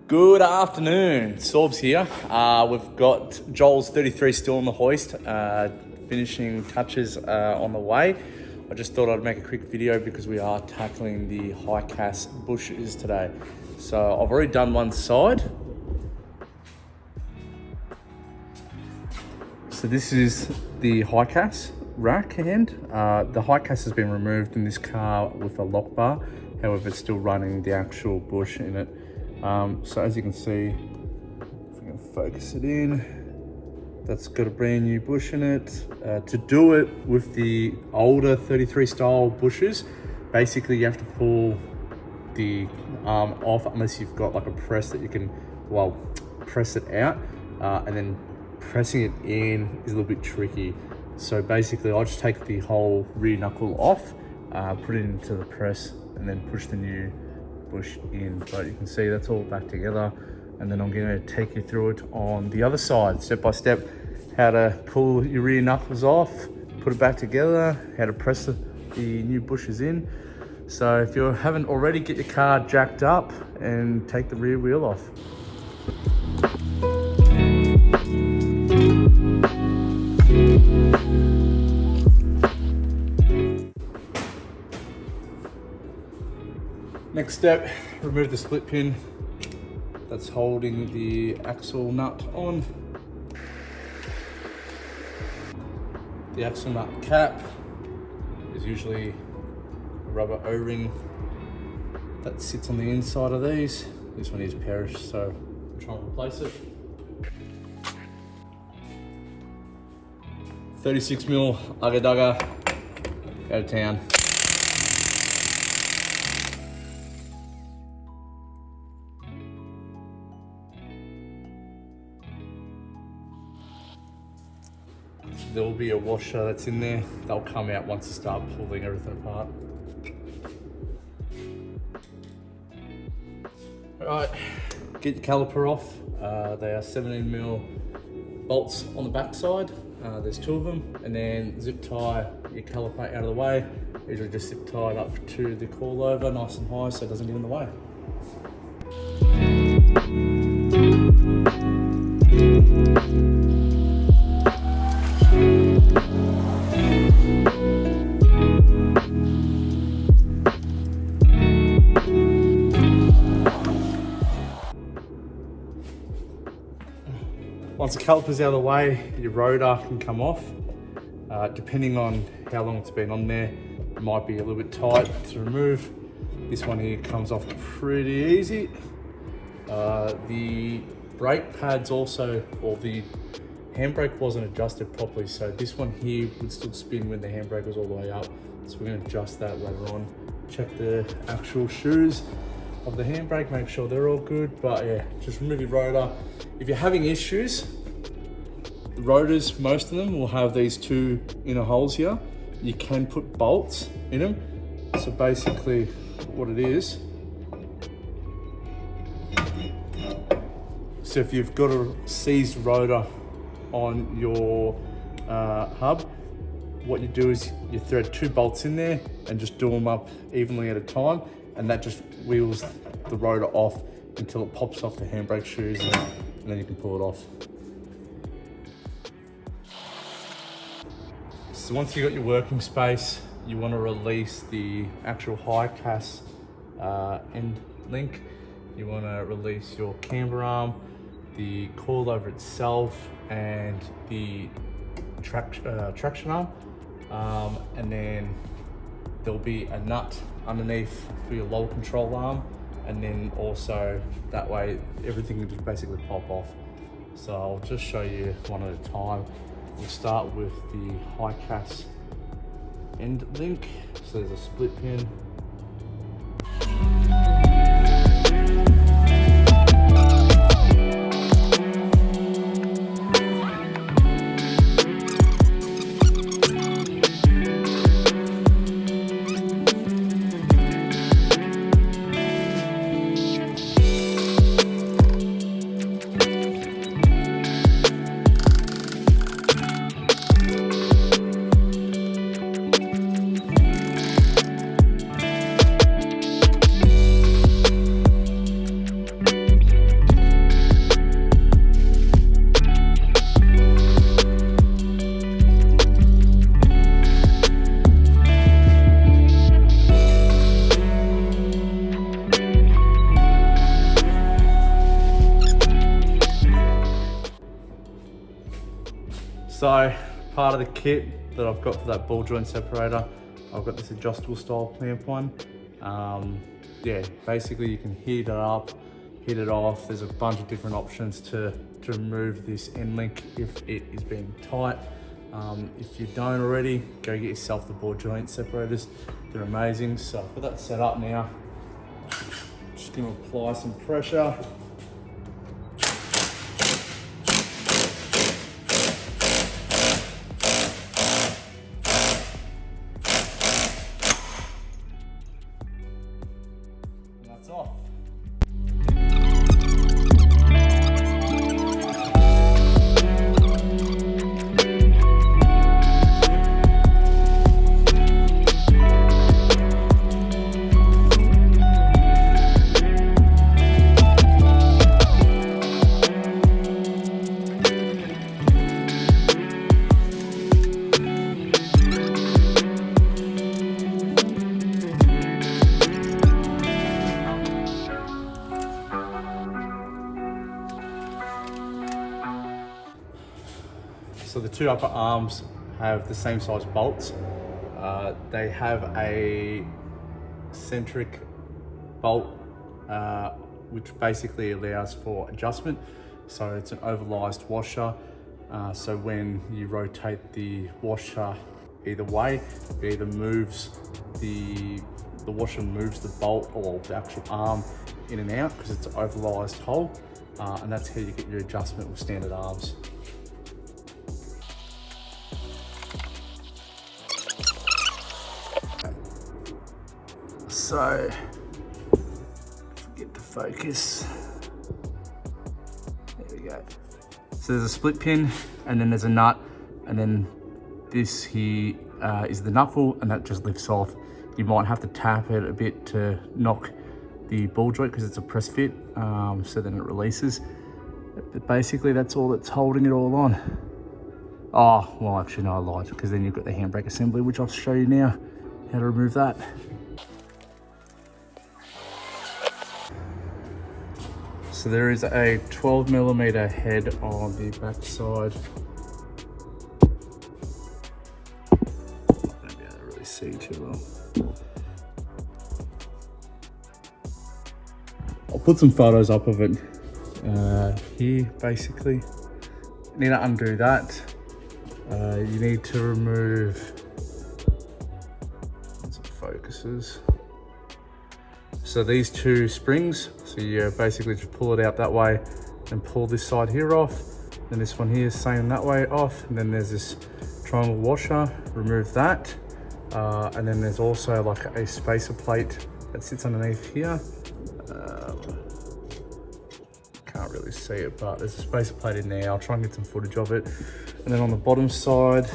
Good afternoon, Sorbs here. We've got Joel's 33 still on the hoist, finishing touches on the way. I just thought I'd make a quick video because we are tackling the Hicas Bushs today. So I've already done one side. So this is the Hicas rack end. The Hicas has been removed in this car with a lock bar. However, it's still running the actual bush in it. So as you can see, if we can focus it in, that's got a brand new bush in it. To do it with the older 33 style bushes, basically you have to pull the arm off unless you've got like a press that you can, well, press it out, and then pressing it in is a little bit tricky. So basically I'll just take the whole rear knuckle off, put it into the press, and then push the new bush in. But you can see that's all back together, and then I'm going to take you through it on the other side, step by step, how to pull your rear knuckles off, put it back together, how to press the new bushes in. So if you haven't already, get your car jacked up and take the rear wheel off. Next step, remove the split pin that's holding the axle nut on. The axle nut cap is usually a rubber O-ring that sits on the inside of these. This one is perished, so I'm trying to replace it. 36mm Ugga Dugga, go to town. There will be a washer that's in there. They'll come out once you start pulling everything apart. Alright, get your caliper off. They are 17mm bolts on the back side. There's two of them, and then zip tie your caliper out of the way. These are just zip tied up to the coilover nice and high so it doesn't get in the way. Once the caliper's out of the way, your rotor can come off. Depending on how long it's been on there, it might be a little bit tight to remove. This one here comes off pretty easy. The brake pads also, or the handbrake wasn't adjusted properly, so this one here would still spin when the handbrake was all the way up. So we're going to adjust that later on. Check the actual shoes of the handbrake, make sure they're all good. But yeah, just remove your rotor. If you're having issues, the rotors, most of them will have these two inner holes here. You can put bolts in them. So basically what it is, so if you've got a seized rotor on your hub, what you do is you thread two bolts in there and just do them up evenly at a time, and that just wheels the rotor off until it pops off the handbrake shoes, and then you can pull it off. So once you've got your working space, you want to release the actual Hicas end link. You want to release your camber arm, the coilover itself, and the traction arm, and then there'll be a nut underneath for your lower control arm, and then also that way everything can just basically pop off. So I'll just show you one at a time. We'll start with the Hicas end link. So there's a split pin. So part of the kit that I've got for that ball joint separator, I've got this adjustable style clamp one. Yeah, basically you can heat it up, hit it off. There's a bunch of different options to remove this end link if it is being tight. If you don't already, go get yourself the ball joint separators. They're amazing. So I've got that set up now. Just gonna apply some pressure. And that's off. So the two upper arms have the same size bolts. They have a centric bolt, which basically allows for adjustment. So it's an oversized washer. So when you rotate the washer either way, it either moves the washer moves the bolt or the actual arm in and out because it's an oversized hole. And that's how you get your adjustment with standard arms. So, get to focus. There we go. So there's a split pin, and then there's a nut, and then this here is the knuckle, and that just lifts off. You might have to tap it a bit to knock the ball joint because it's a press fit, so then it releases. But basically that's all that's holding it all on. Oh, well actually no, I lied, because then you've got the handbrake assembly, which I'll show you now how to remove that. So there is a 12mm head on the back side. Not going to be able to really see too well. I'll put some photos up of it here, basically. You need to undo that. You need to remove some focuses. So these two springs, so you basically just pull it out that way and pull this side here off. Then this one here, same that way off. And then there's this triangle washer, remove that. And then there's also like a spacer plate that sits underneath here. Can't really see it, but there's a spacer plate in there. I'll try and get some footage of it. And then on the bottom side,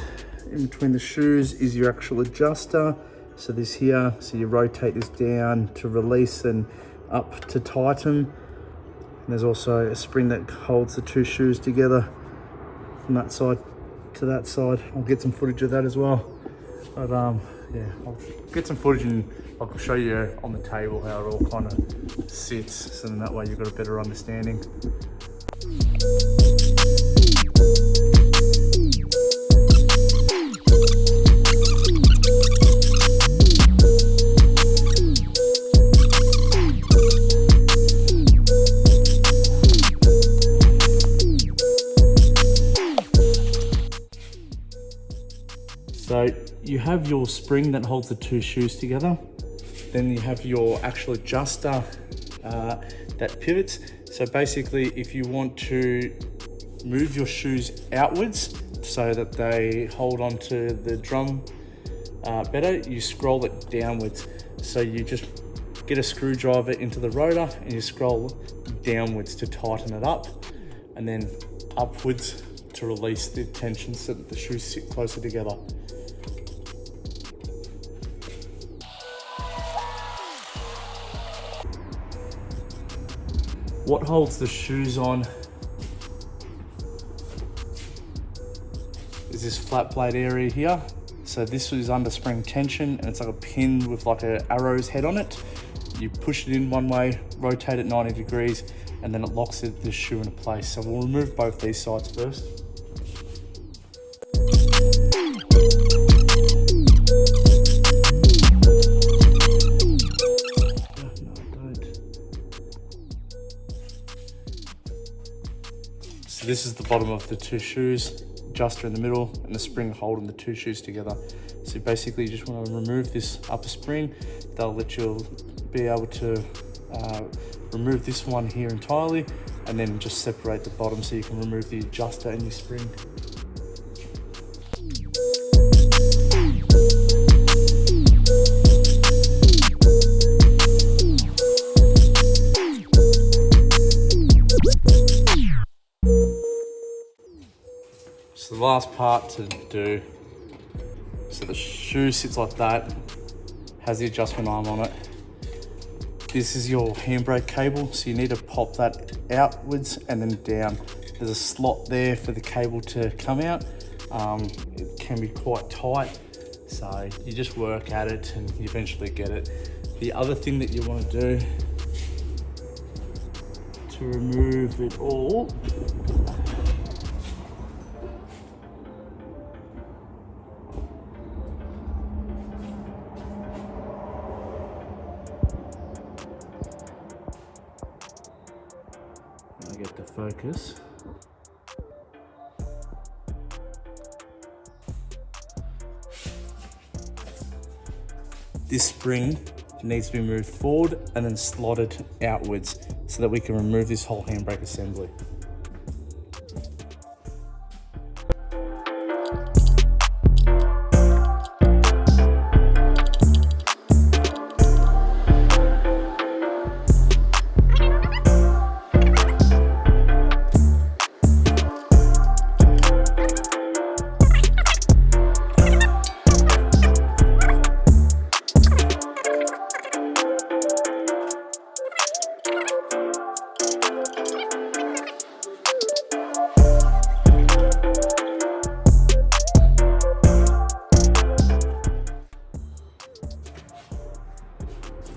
in between the shoes, is your actual adjuster. So this here, so you rotate this down to release and up to tighten. And there's also a spring that holds the two shoes together from that side to that side. I'll get some footage of that as well. But yeah, I'll get some footage and I'll show you on the table how it all kind of sits. So then that way you've got a better understanding. So you have your spring that holds the two shoes together. Then you have your actual adjuster that pivots. So basically, if you want to move your shoes outwards so that they hold onto the drum better, you scroll it downwards. So you just get a screwdriver into the rotor and you scroll downwards to tighten it up, and then upwards to release the tension so that the shoes sit closer together. What holds the shoes on is this flat plate area here. So this is under spring tension and it's like a pin with like an arrow's head on it. You push it in one way, rotate it 90 degrees, and then it locks the shoe into place. So we'll remove both these sides first. So this is the bottom of the two shoes, adjuster in the middle, and the spring holding the two shoes together. So basically you just want to remove this upper spring. They'll let you be able to remove this one here entirely, and then just separate the bottom so you can remove the adjuster and your spring. So the last part to do, so the shoe sits like that, has the adjustment arm on it. This is your handbrake cable, so you need to pop that outwards and then down. There's a slot there for the cable to come out. It can be quite tight, so you just work at it and you eventually get it. The other thing that you want to do to remove it all, I get the focus. This spring needs to be moved forward and then slotted outwards so that we can remove this whole handbrake assembly.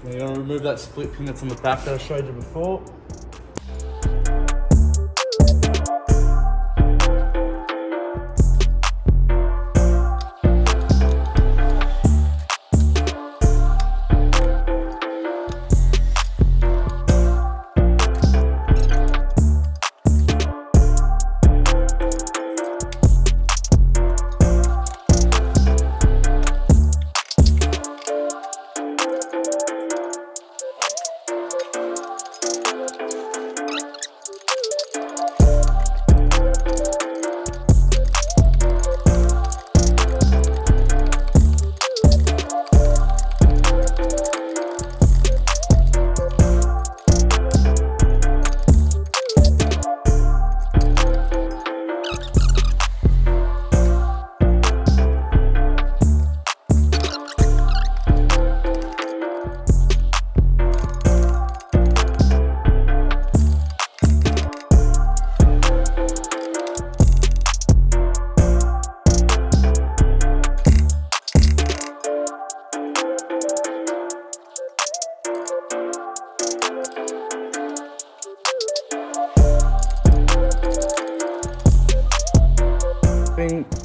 We're going to remove that split pin that's on the back that I showed you before.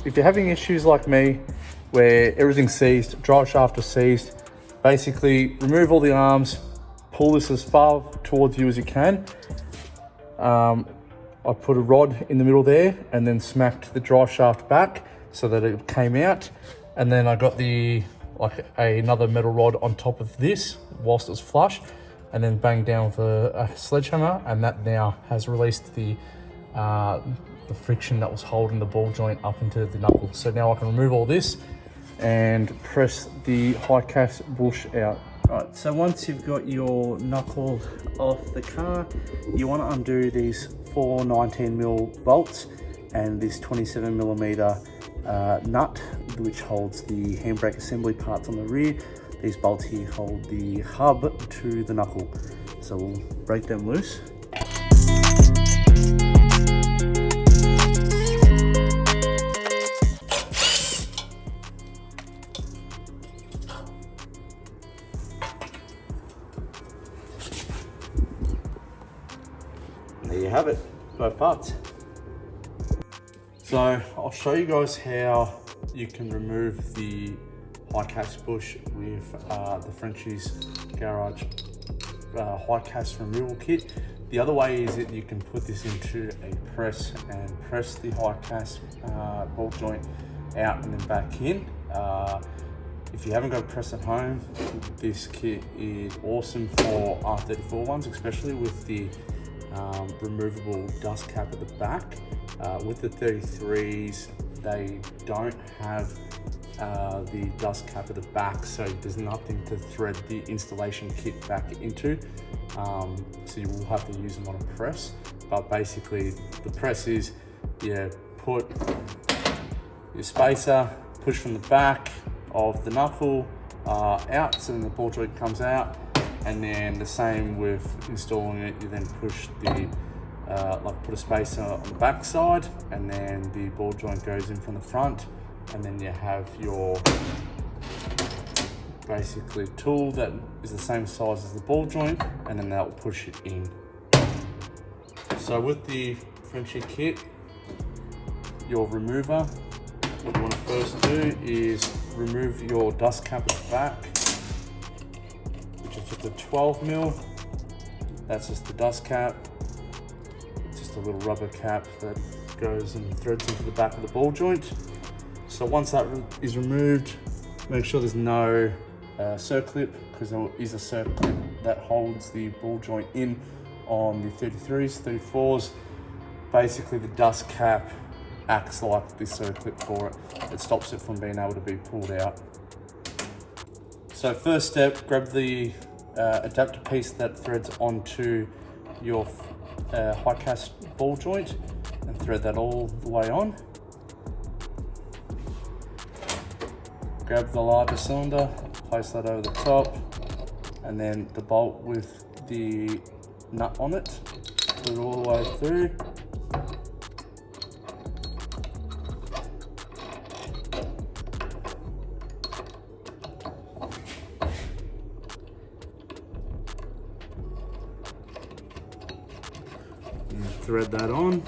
If you're having issues like me where everything's seized, drive shaft is seized, basically remove all the arms, pull this as far towards you as you can. I put a rod in the middle there and then smacked the drive shaft back so that it came out, and then I got another metal rod on top of this whilst it was flush, and then banged down with a sledgehammer, and that now has released the friction that was holding the ball joint up into the knuckle. So now I can remove all this and press the Hicas Bushs out. Right, so once you've got your knuckle off the car, you want to undo these 4 19mm bolts and this 27mm nut, which holds the handbrake assembly parts on the rear. These bolts here hold the hub to the knuckle. So we'll break them loose. There you have it, both parts. So I'll show you guys how you can remove the Hicas Bushs with the Frenchie's Garage Hicas removal kit. The other way is that you can put this into a press and press the Hicas ball joint out and then back in. If you haven't got a press at home, this kit is awesome for R34 ones, especially with the removable dust cap at the back. With the 33s, they don't have the dust cap at the back, so there's nothing to thread the installation kit back into. So you will have to use them on a press. But basically, the press is, put your spacer, push from the back of the knuckle out, so then the ball joint comes out, and then the same with installing it. You then push the put a spacer on the back side, and then the ball joint goes in from the front, and then you have your basically tool that is the same size as the ball joint, and then that will push it in. So with the Frenchie kit, your remover, what you want to first do is remove your dust cap at the back, which is just a 12mm. That's just the dust cap. It's just a little rubber cap that goes and threads into the back of the ball joint. So once that is removed, make sure there's no circlip, because there is a circlip that holds the ball joint in on the 33s, 34s. Basically, the dust cap acts like the circlip for it. It stops it from being able to be pulled out. So first step, grab the adapter piece that threads onto your Hicas ball joint and thread that all the way on. Grab the larger cylinder, place that over the top, and then the bolt with the nut on it, put it all the way through. Thread that on.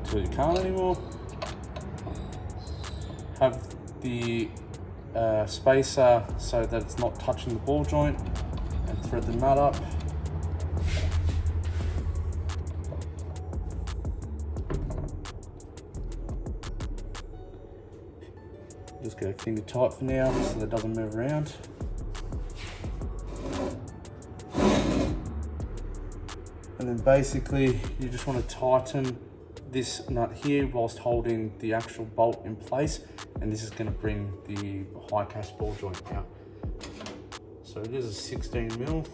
Till you can't anymore. Have the spacer so that it's not touching the ball joint, and thread the nut up. Just go finger tight for now so that it doesn't move around. And then basically you just want to tighten this nut here whilst holding the actual bolt in place, and this is going to bring the Hicas ball joint out. So it is a 16mm.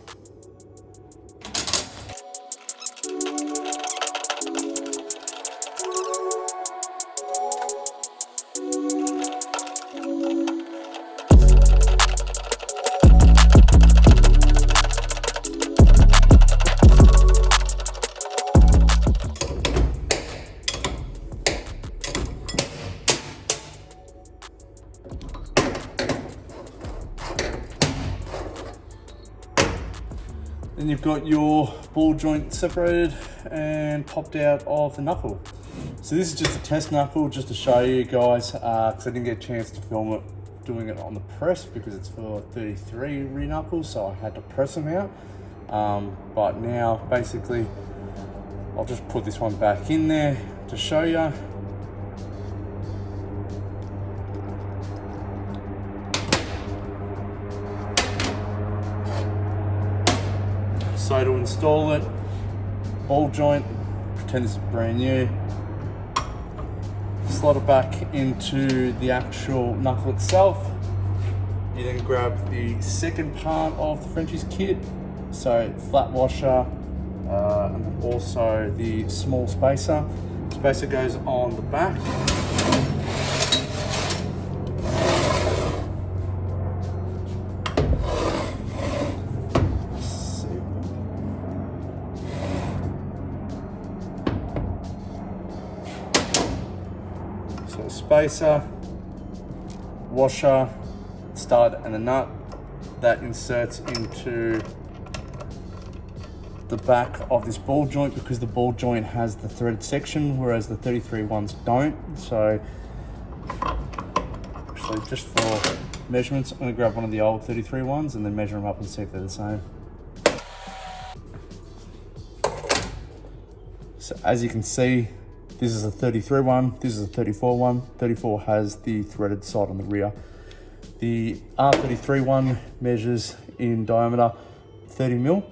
Then you've got your ball joint separated and popped out of the knuckle. So this is just a test knuckle, just to show you guys, because I didn't get a chance to film it doing it on the press because it's for 33 rear knuckles, so I had to press them out. But now basically I'll just put this one back in there to show you. So to install it, ball joint, pretend this is brand new, slot it back into the actual knuckle itself. You then grab the second part of the Frenchie's kit, so flat washer, and also the small spacer. Spacer goes on the back. So spacer, washer, stud and a nut that inserts into the back of this ball joint, because the ball joint has the thread section whereas the 33 ones don't. So push So just for measurements, I'm going to grab one of the old 33 ones and then measure them up and see if they're the same. So as you can see, this is a 33 one, this is a 34 one. 34 has the threaded side on the rear. The R33 one measures in diameter 30 mil.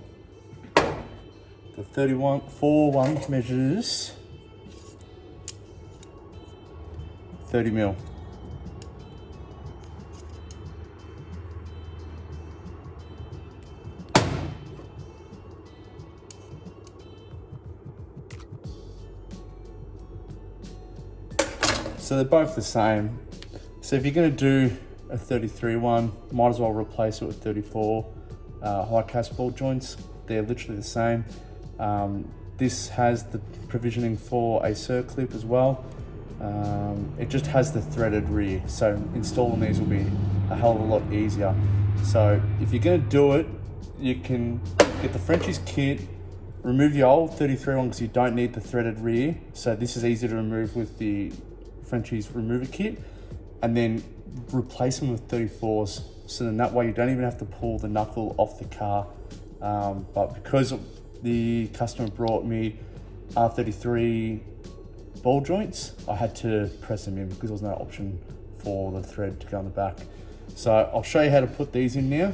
The 34 one measures 30 mil. So they're both the same. So if you're going to do a 33 one, might as well replace it with 34 Hicas ball joints. They're literally the same. This has the provisioning for a circlip as well. It just has the threaded rear, so installing these will be a hell of a lot easier. So if you're going to do it, you can get the Frenchies kit, remove your old 33 one because you don't need the threaded rear. So this is easy to remove with the Frenchies remover kit, and then replace them with 34s. So then that way you don't even have to pull the knuckle off the car. But because the customer brought me R33 ball joints, I had to press them in because there was no option for the thread to go on the back. So I'll show you how to put these in now.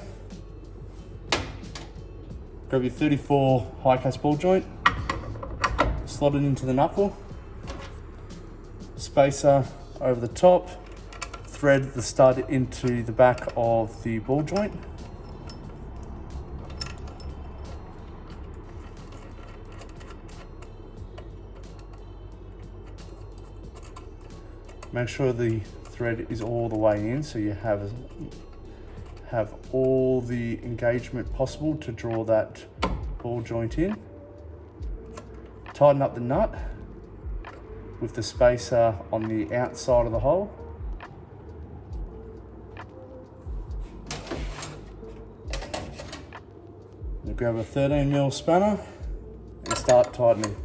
Grab your 34 Hicas ball joint, slot it into the knuckle, spacer over the top, thread the stud into the back of the ball joint. Make sure the thread is all the way in so you have all the engagement possible to draw that ball joint in. Tighten up the nut with the spacer on the outside of the hole. Now grab a 13mm spanner and start tightening.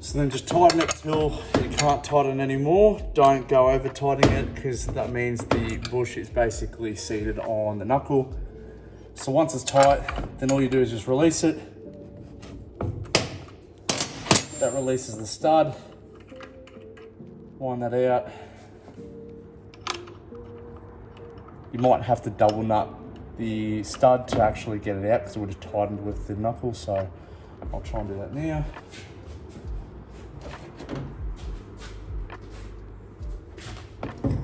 So then just tighten it till you can't tighten anymore. Don't go over tightening it because that means the bush is basically seated on the knuckle. So once it's tight, then all you do is just release it. That releases the stud. Wind that out. You might have to double nut the stud to actually get it out because it would have tightened with the knuckle. So I'll try and do that now.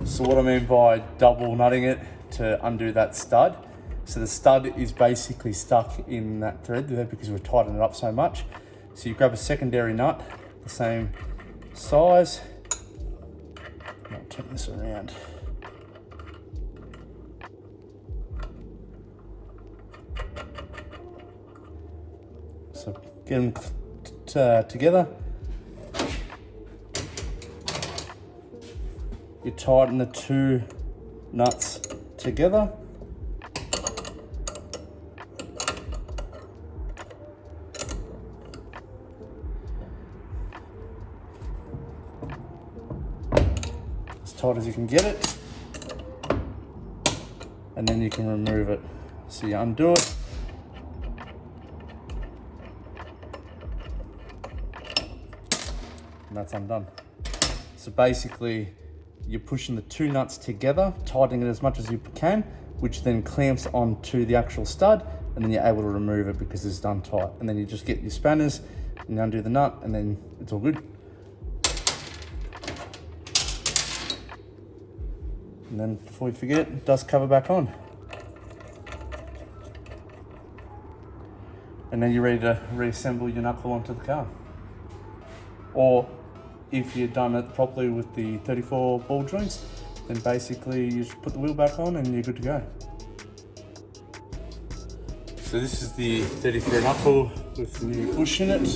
So what I mean by double nutting it to undo that stud. So the stud is basically stuck in that thread there because we've tightened it up so much. So you grab a secondary nut, the same size. I'll turn this around. So get them together. You tighten the two nuts together. As tight as you can get it. And then you can remove it. So you undo it. And that's undone. So basically, you're pushing the two nuts together, tightening it as much as you can, which then clamps onto the actual stud, and then you're able to remove it because it's done tight. And then you just get your spanners and you undo the nut, and then it's all good. And then before you forget, dust cover back on. And then you're ready to reassemble your knuckle onto the car. Or if you've done it properly with the 34 ball joints, then basically you just put the wheel back on and you're good to go. So this is the 33 knuckle with the new bush in it.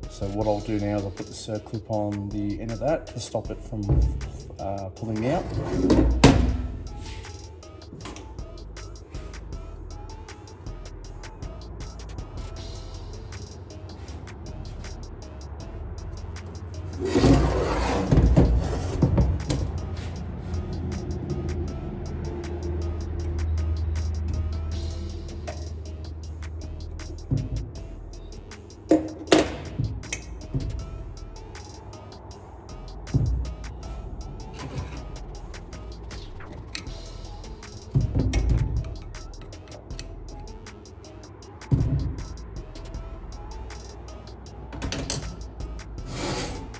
So what I'll do now is I'll put the circlip on the end of that to stop it from pulling out.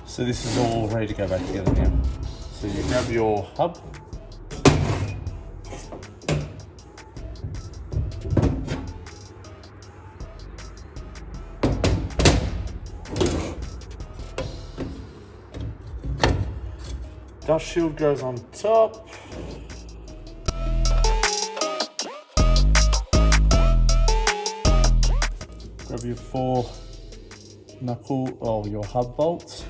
So this is all ready to go back together now. So you grab your hub. Dust shield goes on top. Grab your 4 knuckle or your hub bolts.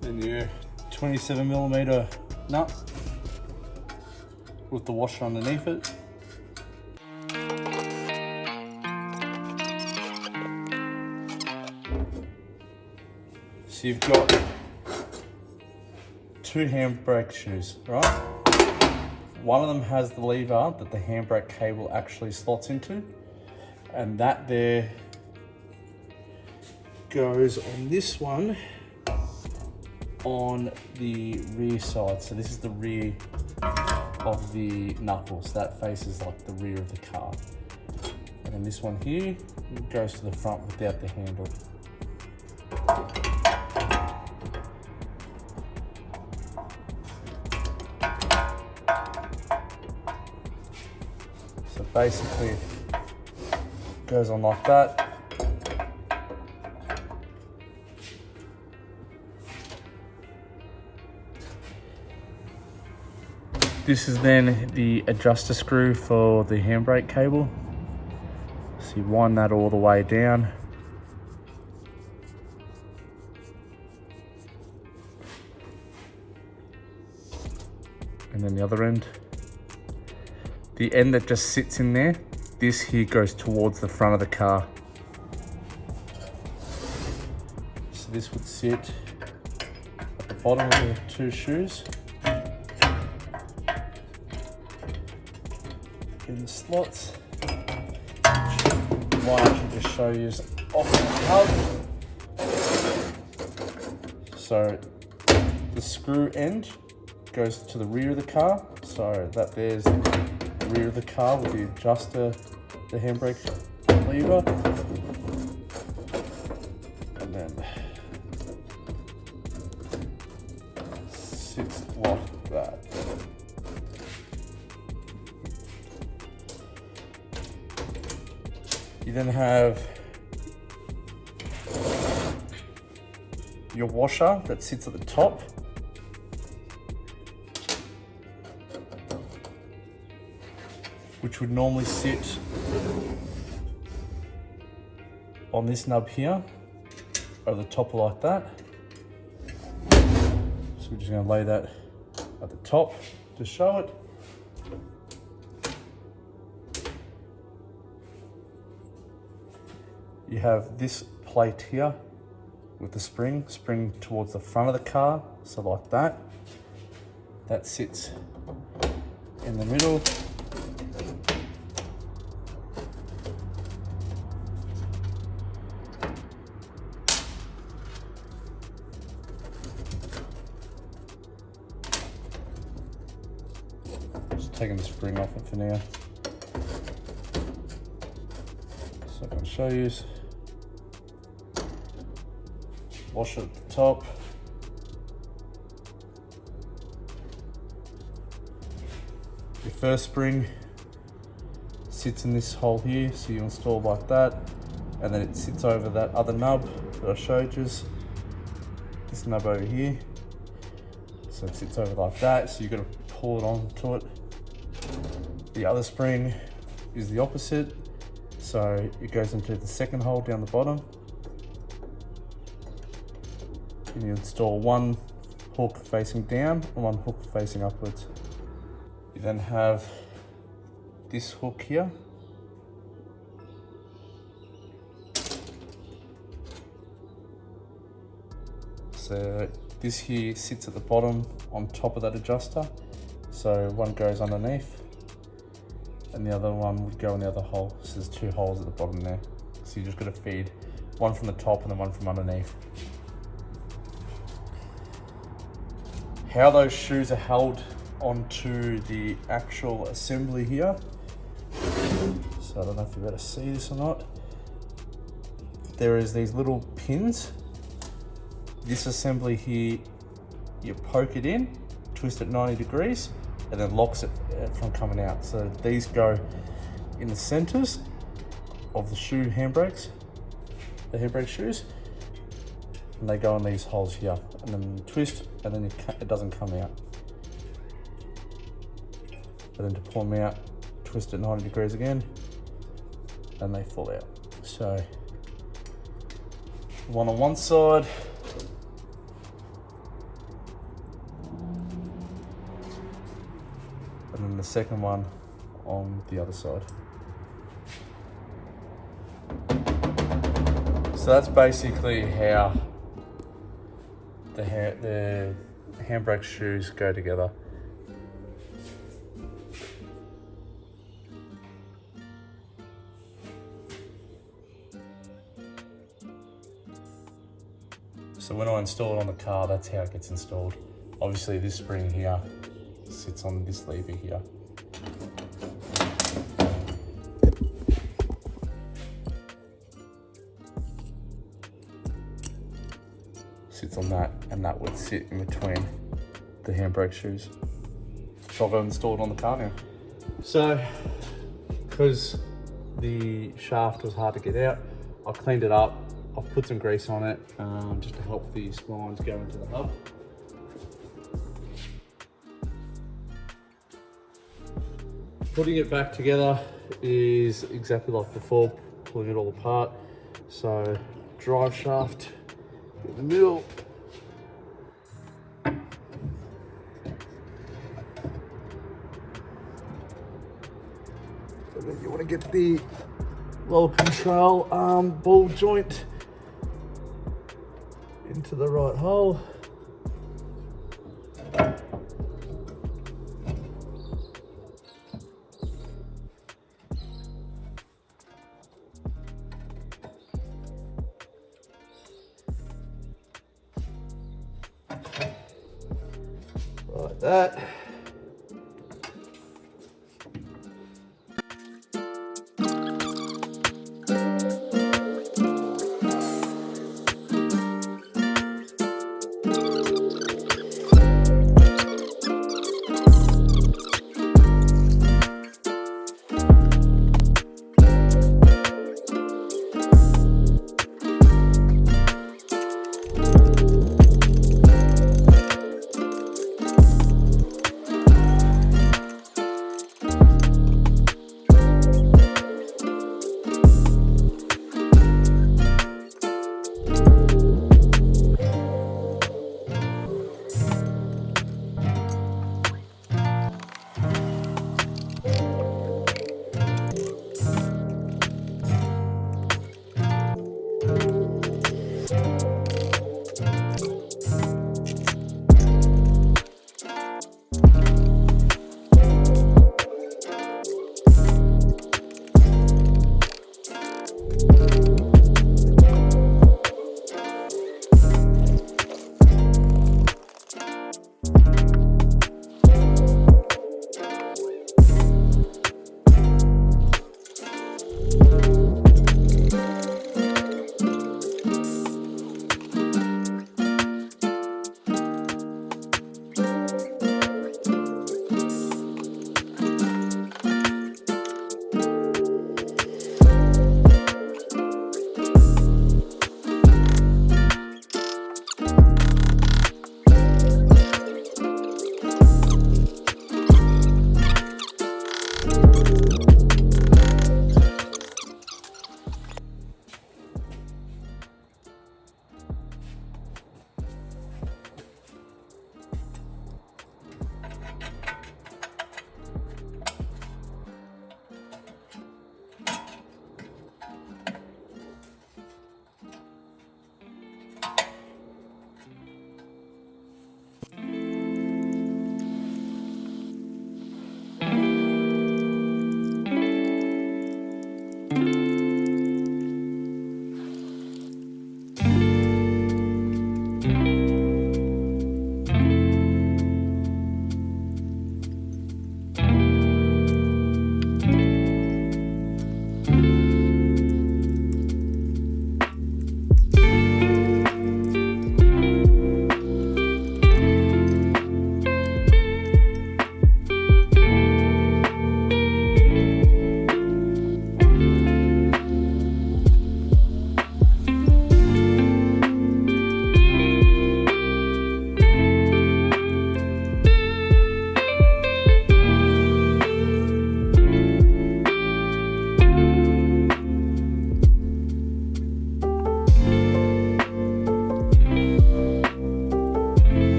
Then your 27mm nut with the washer underneath it. So you've got 2 handbrake shoes, right? One of them has the lever that the handbrake cable actually slots into, and that there goes on this one on the rear side. So this is the rear of the knuckles. That faces like the rear of the car. And then this one here goes to the front without the handle. So basically it goes on like that. This is then the adjuster screw for the handbrake cable. So you wind that all the way down. And then the other end. The end that just sits in there, this here goes towards the front of the car. So this would sit at the bottom of the 2 shoes. In the slots, which I can just show you is off the hub. So the screw end goes to the rear of the car, so that there's the rear of the car with the adjuster, the handbrake lever, and then sits like that. You then have your washer that sits at the top. Which would normally sit on this nub here, over the top like that. So we're just going to lay that at the top to show it. You have this plate here with the spring towards the front of the car, so like that. That sits in the middle. Just taking the spring off it for now. I'll show you. Wash it at the top. Your first spring sits in this hole here, so you install like that, and then it sits over that other nub that I showed you. This nub over here. So it sits over like that, so you've got to pull it onto it. The other spring is the opposite, so it goes into the second hole down the bottom. And you install one hook facing down and one hook facing upwards. You then have this hook here. So this here sits at the bottom on top of that adjuster. So one goes underneath and the other one would go in the other hole. So there's two holes at the bottom there. So you just got to feed one from the top and then one from underneath. How those shoes are held onto the actual assembly here. So I don't know if you're able to see this or not. There is these little pins. This assembly here, you poke it in, twist it 90 degrees, and then locks it from coming out. So these go in the centers of the shoe handbrakes, the handbrake shoes, and they go in these holes here, and then twist, and then it doesn't come out. But then to pull them out, twist it 90 degrees again, and they fall out. So one on one side, and then the second one on the other side. So that's basically how the handbrake shoes go together. So when I install it on the car, that's how it gets installed. Obviously this spring here sits on this lever here. Sits on that, and that would sit in between the handbrake shoes. So I'll go install it on the car now. So, because the shaft was hard to get out, I cleaned it up. I've put some grease on it just to help the splines go into the hub. Putting it back together is exactly like before, pulling it all apart. So drive shaft in the middle. And then you want to get the lower control arm ball joint into the right hole. Like that.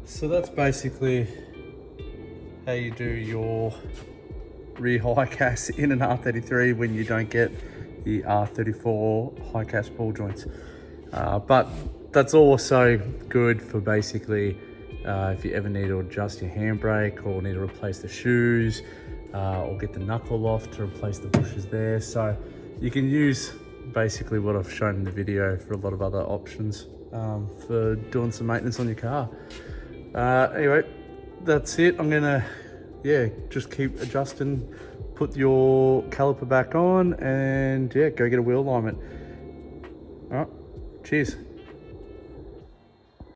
So that's basically how you do your rear Hicas in an R33 when you don't get the R34 Hicas ball joints. But that's also good for basically if you ever need to adjust your handbrake or need to replace the shoes or get the knuckle off to replace the bushes there. So you can use basically what I've shown in the video for a lot of other options for doing some maintenance on your car. Anyway, that's it. I'm gonna, just keep adjusting, put your caliper back on, and go get a wheel alignment. All right, cheers.